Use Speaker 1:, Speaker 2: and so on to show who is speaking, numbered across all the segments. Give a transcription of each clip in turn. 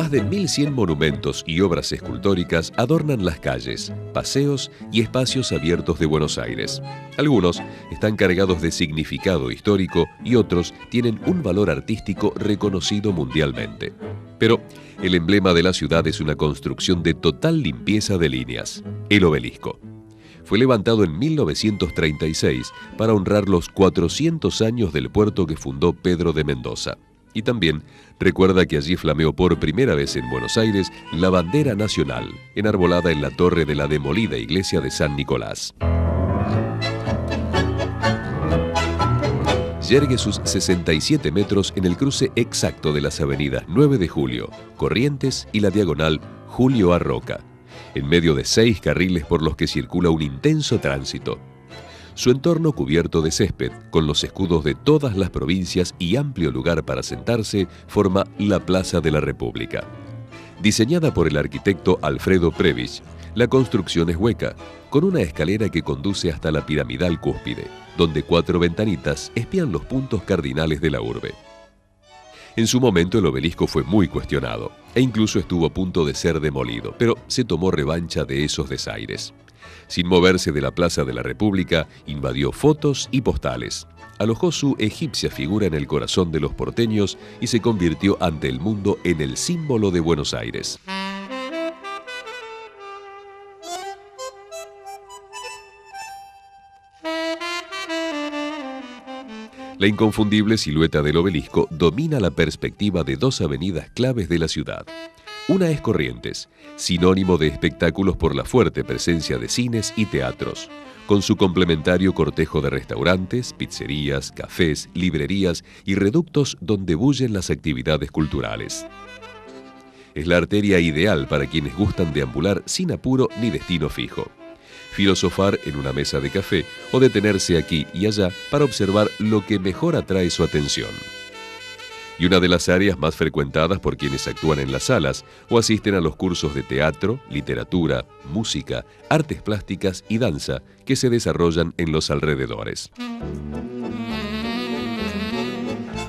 Speaker 1: Más de 1.100 monumentos y obras escultóricas adornan las calles, paseos y espacios abiertos de Buenos Aires. Algunos están cargados de significado histórico y otros tienen un valor artístico reconocido mundialmente. Pero el emblema de la ciudad es una construcción de total limpieza de líneas, el Obelisco. Fue levantado en 1936 para honrar los 400 años del puerto que fundó Pedro de Mendoza. Y también recuerda que allí flameó por primera vez en Buenos Aires la bandera nacional, enarbolada en la torre de la demolida iglesia de San Nicolás. Yergue sus 67 metros en el cruce exacto de las avenidas 9 de Julio, Corrientes y la diagonal Julio A. Roca, en medio de 6 carriles por los que circula un intenso tránsito. Su entorno cubierto de césped, con los escudos de todas las provincias y amplio lugar para sentarse, forma la Plaza de la República. Diseñada por el arquitecto Alfredo Prebisch, la construcción es hueca, con una escalera que conduce hasta la piramidal cúspide, donde 4 ventanitas espían los puntos cardinales de la urbe. En su momento el obelisco fue muy cuestionado, e incluso estuvo a punto de ser demolido, pero se tomó revancha de esos desaires. Sin moverse de la Plaza de la República, invadió fotos y postales. Alojó su egipcia figura en el corazón de los porteños y se convirtió ante el mundo en el símbolo de Buenos Aires. La inconfundible silueta del obelisco domina la perspectiva de 2 avenidas claves de la ciudad. Una es Corrientes, sinónimo de espectáculos por la fuerte presencia de cines y teatros, con su complementario cortejo de restaurantes, pizzerías, cafés, librerías y reductos donde bullen las actividades culturales. Es la arteria ideal para quienes gustan deambular sin apuro ni destino fijo, filosofar en una mesa de café o detenerse aquí y allá para observar lo que mejor atrae su atención. Y una de las áreas más frecuentadas por quienes actúan en las salas o asisten a los cursos de teatro, literatura, música, artes plásticas y danza que se desarrollan en los alrededores.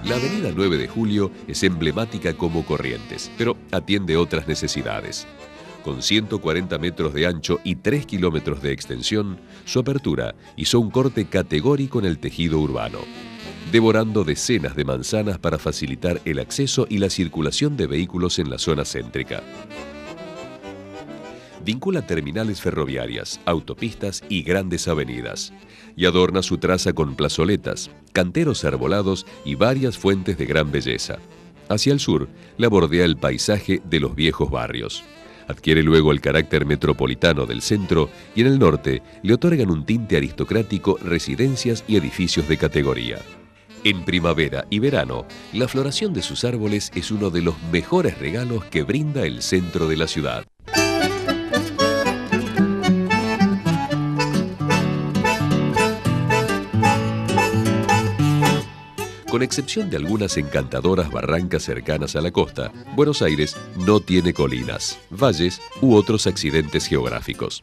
Speaker 1: La avenida 9 de Julio es emblemática como Corrientes, pero atiende otras necesidades. Con 140 metros de ancho y 3 kilómetros de extensión, su apertura hizo un corte categórico en el tejido urbano, devorando decenas de manzanas para facilitar el acceso y la circulación de vehículos en la zona céntrica. Vincula terminales ferroviarias, autopistas y grandes avenidas, y adorna su traza con plazoletas, canteros arbolados y varias fuentes de gran belleza. Hacia el sur, la bordea el paisaje de los viejos barrios. Adquiere luego el carácter metropolitano del centro y en el norte le otorgan un tinte aristocrático residencias y edificios de categoría. En primavera y verano, la floración de sus árboles es uno de los mejores regalos que brinda el centro de la ciudad. Con excepción de algunas encantadoras barrancas cercanas a la costa, Buenos Aires no tiene colinas, valles u otros accidentes geográficos.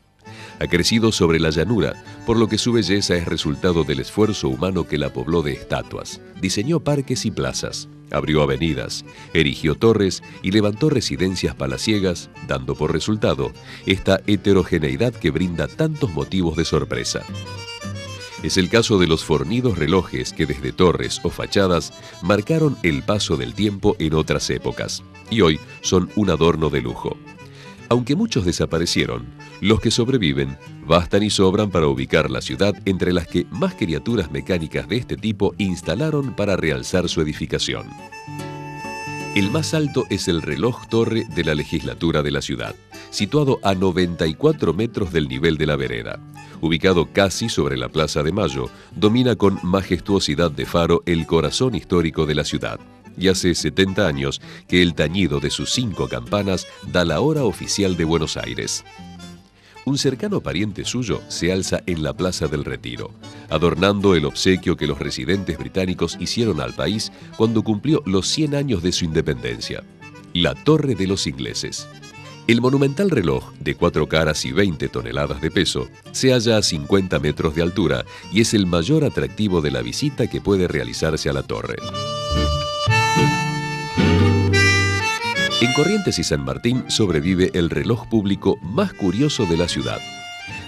Speaker 1: Ha crecido sobre la llanura, por lo que su belleza es resultado del esfuerzo humano que la pobló de estatuas, diseñó parques y plazas, abrió avenidas, erigió torres y levantó residencias palaciegas, dando por resultado esta heterogeneidad que brinda tantos motivos de sorpresa. Es el caso de los fornidos relojes que desde torres o fachadas marcaron el paso del tiempo en otras épocas y hoy son un adorno de lujo. Aunque muchos desaparecieron, los que sobreviven bastan y sobran para ubicar la ciudad entre las que más criaturas mecánicas de este tipo instalaron para realzar su edificación. El más alto es el reloj torre de la legislatura de la ciudad, situado a 94 metros del nivel de la vereda. Ubicado casi sobre la Plaza de Mayo, domina con majestuosidad de faro el corazón histórico de la ciudad. Y hace 70 años que el tañido de sus 5 campanas da la hora oficial de Buenos Aires. Un cercano pariente suyo se alza en la Plaza del Retiro, adornando el obsequio que los residentes británicos hicieron al país cuando cumplió los 100 años de su independencia, la Torre de los Ingleses. El monumental reloj, de 4 caras y 20 toneladas de peso, se halla a 50 metros de altura y es el mayor atractivo de la visita que puede realizarse a la torre. En Corrientes y San Martín sobrevive el reloj público más curioso de la ciudad.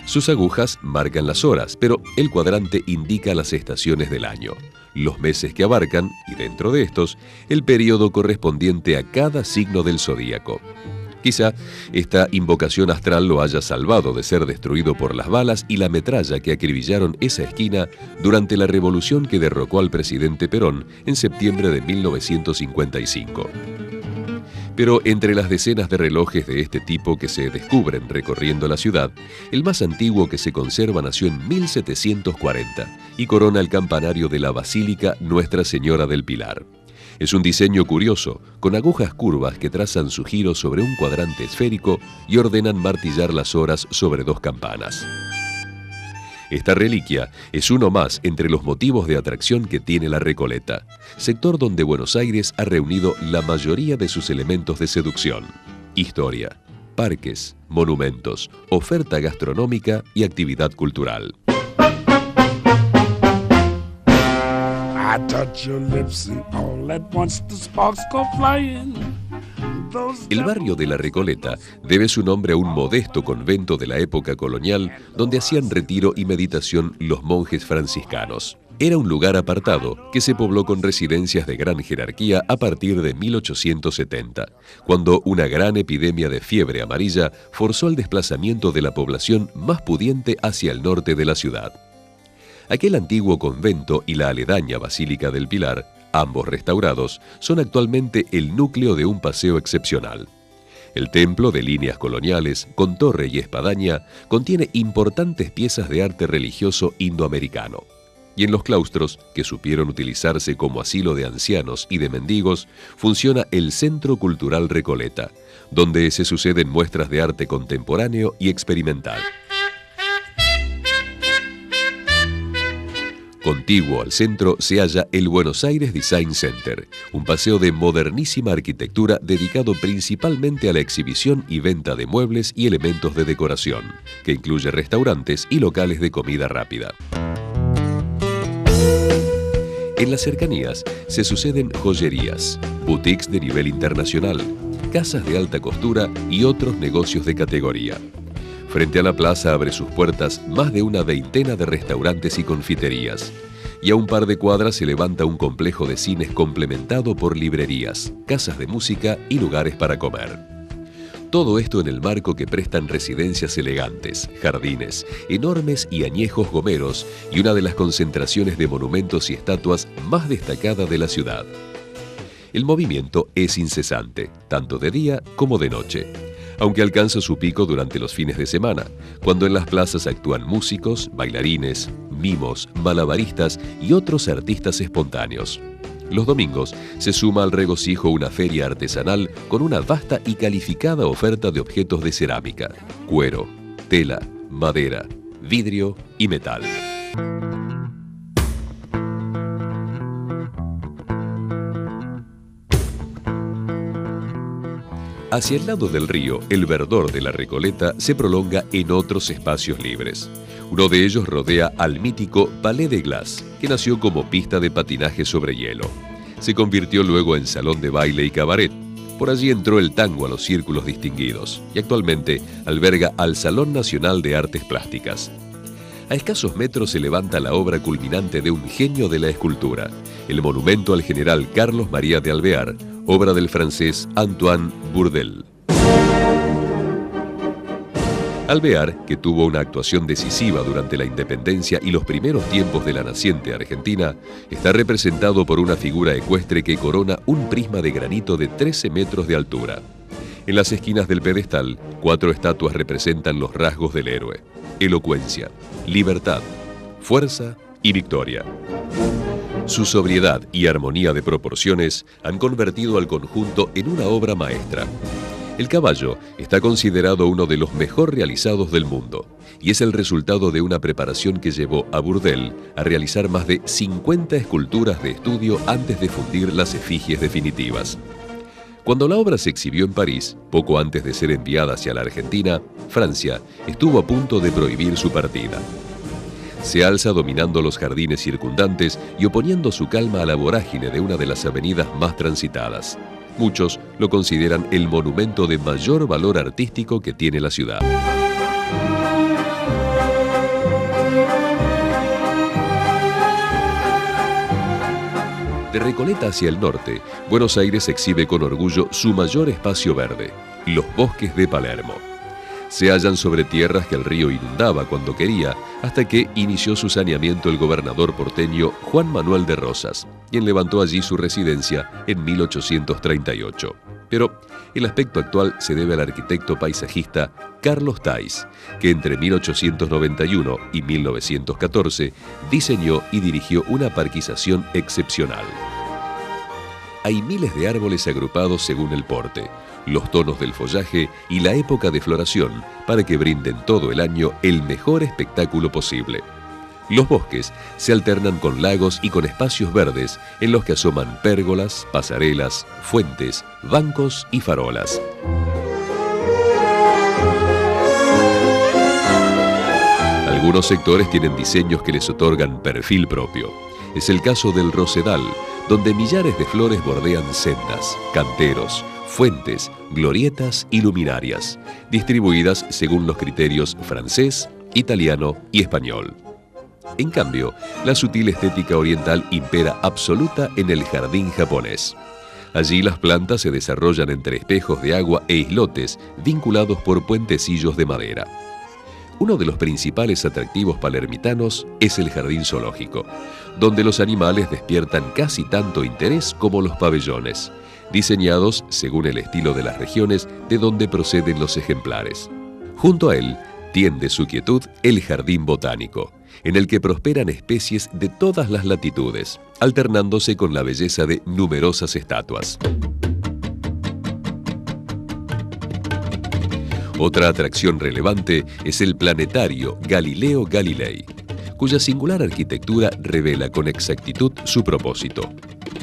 Speaker 1: Sus agujas marcan las horas, pero el cuadrante indica las estaciones del año, los meses que abarcan, y dentro de estos, el periodo correspondiente a cada signo del zodíaco. Quizá esta invocación astral lo haya salvado de ser destruido por las balas y la metralla que acribillaron esa esquina durante la revolución que derrocó al presidente Perón en septiembre de 1955. Pero entre las decenas de relojes de este tipo que se descubren recorriendo la ciudad, el más antiguo que se conserva nació en 1740 y corona el campanario de la Basílica Nuestra Señora del Pilar. Es un diseño curioso, con agujas curvas que trazan su giro sobre un cuadrante esférico y ordenan martillar las horas sobre dos campanas. Esta reliquia es uno más entre los motivos de atracción que tiene la Recoleta, sector donde Buenos Aires ha reunido la mayoría de sus elementos de seducción: historia, parques, monumentos, oferta gastronómica y actividad cultural. El barrio de La Recoleta debe su nombre a un modesto convento de la época colonial donde hacían retiro y meditación los monjes franciscanos. Era un lugar apartado que se pobló con residencias de gran jerarquía a partir de 1870, cuando una gran epidemia de fiebre amarilla forzó el desplazamiento de la población más pudiente hacia el norte de la ciudad. Aquel antiguo convento y la aledaña Basílica del Pilar, ambos restaurados, son actualmente el núcleo de un paseo excepcional. El templo, de líneas coloniales, con torre y espadaña, contiene importantes piezas de arte religioso indoamericano. Y en los claustros, que supieron utilizarse como asilo de ancianos y de mendigos, funciona el Centro Cultural Recoleta, donde se suceden muestras de arte contemporáneo y experimental. Contiguo al centro se halla el Buenos Aires Design Center, un paseo de modernísima arquitectura dedicado principalmente a la exhibición y venta de muebles y elementos de decoración, que incluye restaurantes y locales de comida rápida. En las cercanías se suceden joyerías, boutiques de nivel internacional, casas de alta costura y otros negocios de categoría. Frente a la plaza abre sus puertas más de una veintena de restaurantes y confiterías. Y a un par de cuadras se levanta un complejo de cines complementado por librerías, casas de música y lugares para comer. Todo esto en el marco que prestan residencias elegantes, jardines, enormes y añejos gomeros y una de las concentraciones de monumentos y estatuas más destacada de la ciudad. El movimiento es incesante, tanto de día como de noche, aunque alcanza su pico durante los fines de semana, cuando en las plazas actúan músicos, bailarines, mimos, malabaristas y otros artistas espontáneos. Los domingos se suma al regocijo una feria artesanal con una vasta y calificada oferta de objetos de cerámica, cuero, tela, madera, vidrio y metal. Hacia el lado del río, el verdor de la Recoleta se prolonga en otros espacios libres. Uno de ellos rodea al mítico Palais de Glace, que nació como pista de patinaje sobre hielo. Se convirtió luego en salón de baile y cabaret. Por allí entró el tango a los círculos distinguidos y actualmente alberga al Salón Nacional de Artes Plásticas. A escasos metros se levanta la obra culminante de un genio de la escultura, el monumento al general Carlos María de Alvear, obra del francés Antoine Bourdelle. Alvear, que tuvo una actuación decisiva durante la independencia y los primeros tiempos de la naciente Argentina, está representado por una figura ecuestre que corona un prisma de granito de 13 metros de altura. En las esquinas del pedestal, 4 estatuas representan los rasgos del héroe: elocuencia, libertad, fuerza y victoria. Su sobriedad y armonía de proporciones han convertido al conjunto en una obra maestra. El caballo está considerado uno de los mejor realizados del mundo y es el resultado de una preparación que llevó a Bourdelle a realizar más de 50 esculturas de estudio antes de fundir las efigies definitivas. Cuando la obra se exhibió en París, poco antes de ser enviada hacia la Argentina, Francia estuvo a punto de prohibir su partida. Se alza dominando los jardines circundantes y oponiendo su calma a la vorágine de una de las avenidas más transitadas. Muchos lo consideran el monumento de mayor valor artístico que tiene la ciudad. De Recoleta hacia el norte, Buenos Aires exhibe con orgullo su mayor espacio verde, los bosques de Palermo. Se hallan sobre tierras que el río inundaba cuando quería, hasta que inició su saneamiento el gobernador porteño Juan Manuel de Rosas, quien levantó allí su residencia en 1838. Pero el aspecto actual se debe al arquitecto paisajista Carlos Thays, que entre 1891 y 1914 diseñó y dirigió una parquización excepcional. Hay miles de árboles agrupados según el porte, los tonos del follaje y la época de floración para que brinden todo el año el mejor espectáculo posible. Los bosques se alternan con lagos y con espacios verdes en los que asoman pérgolas, pasarelas, fuentes, bancos y farolas. Algunos sectores tienen diseños que les otorgan perfil propio. Es el caso del Rosedal, donde millares de flores bordean sendas, canteros, fuentes, glorietas y luminarias, distribuidas según los criterios francés, italiano y español. En cambio, la sutil estética oriental impera absoluta en el jardín japonés. Allí las plantas se desarrollan entre espejos de agua e islotes vinculados por puentecillos de madera. Uno de los principales atractivos palermitanos es el jardín zoológico, donde los animales despiertan casi tanto interés como los pabellones, diseñados según el estilo de las regiones de donde proceden los ejemplares. Junto a él tiende su quietud el jardín botánico, en el que prosperan especies de todas las latitudes, alternándose con la belleza de numerosas estatuas. Otra atracción relevante es el planetario Galileo Galilei, cuya singular arquitectura revela con exactitud su propósito: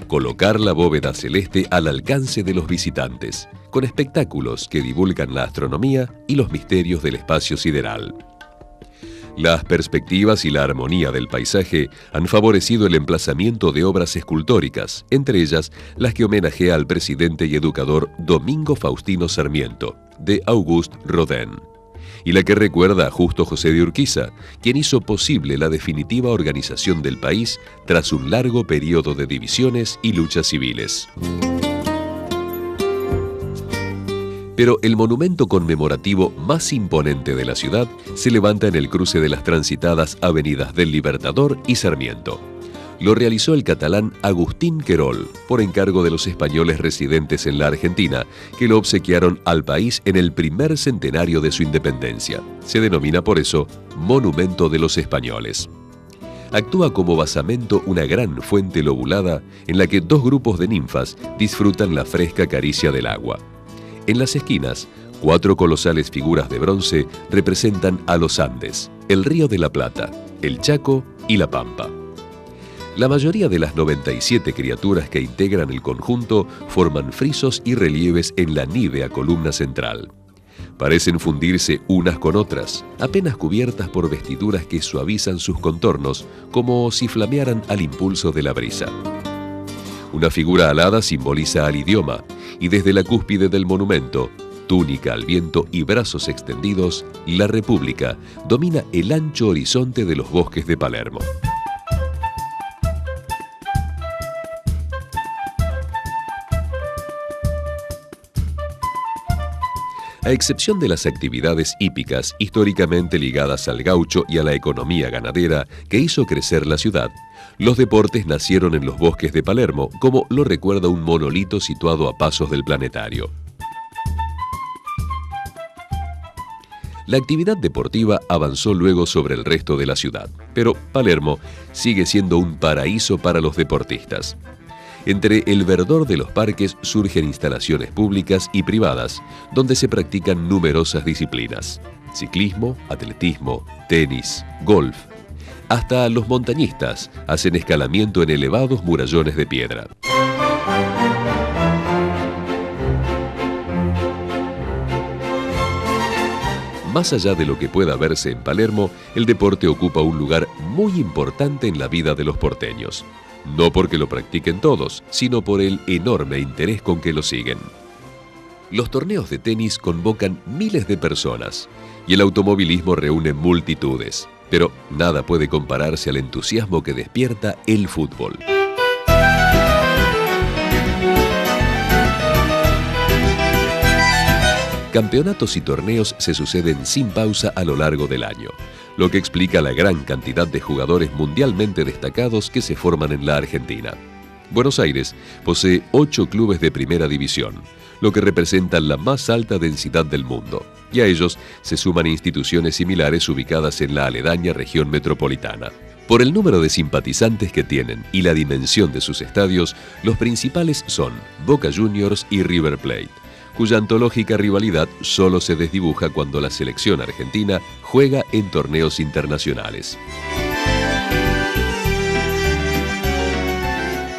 Speaker 1: colocar la bóveda celeste al alcance de los visitantes, con espectáculos que divulgan la astronomía y los misterios del espacio sideral. Las perspectivas y la armonía del paisaje han favorecido el emplazamiento de obras escultóricas, entre ellas las que homenajea al presidente y educador Domingo Faustino Sarmiento, de Auguste Rodin, y la que recuerda a Justo José de Urquiza, quien hizo posible la definitiva organización del país tras un largo periodo de divisiones y luchas civiles. Pero el monumento conmemorativo más imponente de la ciudad se levanta en el cruce de las transitadas avenidas del Libertador y Sarmiento. Lo realizó el catalán Agustín Querol, por encargo de los españoles residentes en la Argentina, que lo obsequiaron al país en el primer centenario de su independencia. Se denomina por eso Monumento de los Españoles. Actúa como basamento una gran fuente lobulada en la que dos grupos de ninfas disfrutan la fresca caricia del agua. En las esquinas, 4 colosales figuras de bronce representan a los Andes, el Río de la Plata, el Chaco y la Pampa. La mayoría de las 97 criaturas que integran el conjunto forman frisos y relieves en la nívea columna central. Parecen fundirse unas con otras, apenas cubiertas por vestiduras que suavizan sus contornos, como si flamearan al impulso de la brisa. Una figura alada simboliza al idioma, y desde la cúspide del monumento, túnica al viento y brazos extendidos, la República domina el ancho horizonte de los bosques de Palermo. A excepción de las actividades hípicas históricamente ligadas al gaucho y a la economía ganadera que hizo crecer la ciudad, los deportes nacieron en los bosques de Palermo, como lo recuerda un monolito situado a pasos del planetario. La actividad deportiva avanzó luego sobre el resto de la ciudad, pero Palermo sigue siendo un paraíso para los deportistas. Entre el verdor de los parques surgen instalaciones públicas y privadas, donde se practican numerosas disciplinas: ciclismo, atletismo, tenis, golf. Hasta los montañistas hacen escalamiento en elevados murallones de piedra. Más allá de lo que pueda verse en Palermo, el deporte ocupa un lugar muy importante en la vida de los porteños. no porque lo practiquen todos, sino por el enorme interés con que lo siguen. Los torneos de tenis convocan miles de personas y el automovilismo reúne multitudes, pero nada puede compararse al entusiasmo que despierta el fútbol. Campeonatos y torneos se suceden sin pausa a lo largo del año, lo que explica la gran cantidad de jugadores mundialmente destacados que se forman en la Argentina. Buenos Aires posee 8 clubes de primera división, lo que representa la más alta densidad del mundo, y a ellos se suman instituciones similares ubicadas en la aledaña región metropolitana. Por el número de simpatizantes que tienen y la dimensión de sus estadios, los principales son Boca Juniors y River Plate, cuya antológica rivalidad solo se desdibuja cuando la selección argentina juega en torneos internacionales.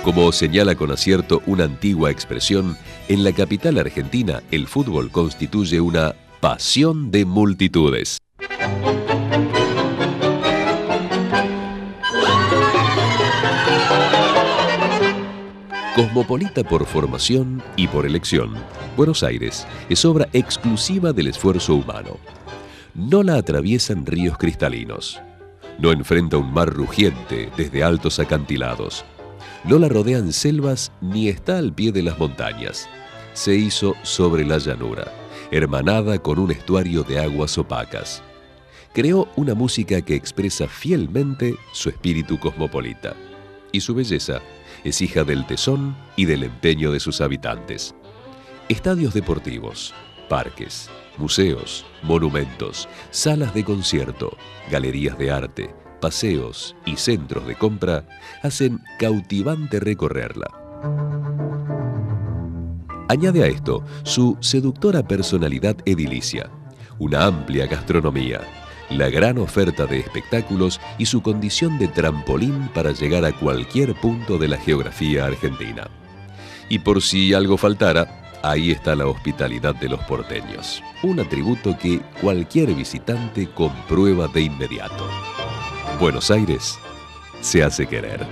Speaker 1: Como señala con acierto una antigua expresión, en la capital argentina el fútbol constituye una pasión de multitudes. Cosmopolita por formación y por elección, Buenos Aires es obra exclusiva del esfuerzo humano. No la atraviesan ríos cristalinos. No enfrenta un mar rugiente desde altos acantilados. No la rodean selvas ni está al pie de las montañas. Se hizo sobre la llanura, hermanada con un estuario de aguas opacas. Creó una música que expresa fielmente su espíritu cosmopolita. Y su belleza es hija del tesón y del empeño de sus habitantes. Estadios deportivos, parques, museos, monumentos, salas de concierto, galerías de arte, paseos y centros de compra hacen cautivante recorrerla. Añade a esto su seductora personalidad edilicia, una amplia gastronomía, la gran oferta de espectáculos y su condición de trampolín para llegar a cualquier punto de la geografía argentina. Y por si algo faltara, ahí está la hospitalidad de los porteños, un atributo que cualquier visitante comprueba de inmediato. Buenos Aires se hace querer.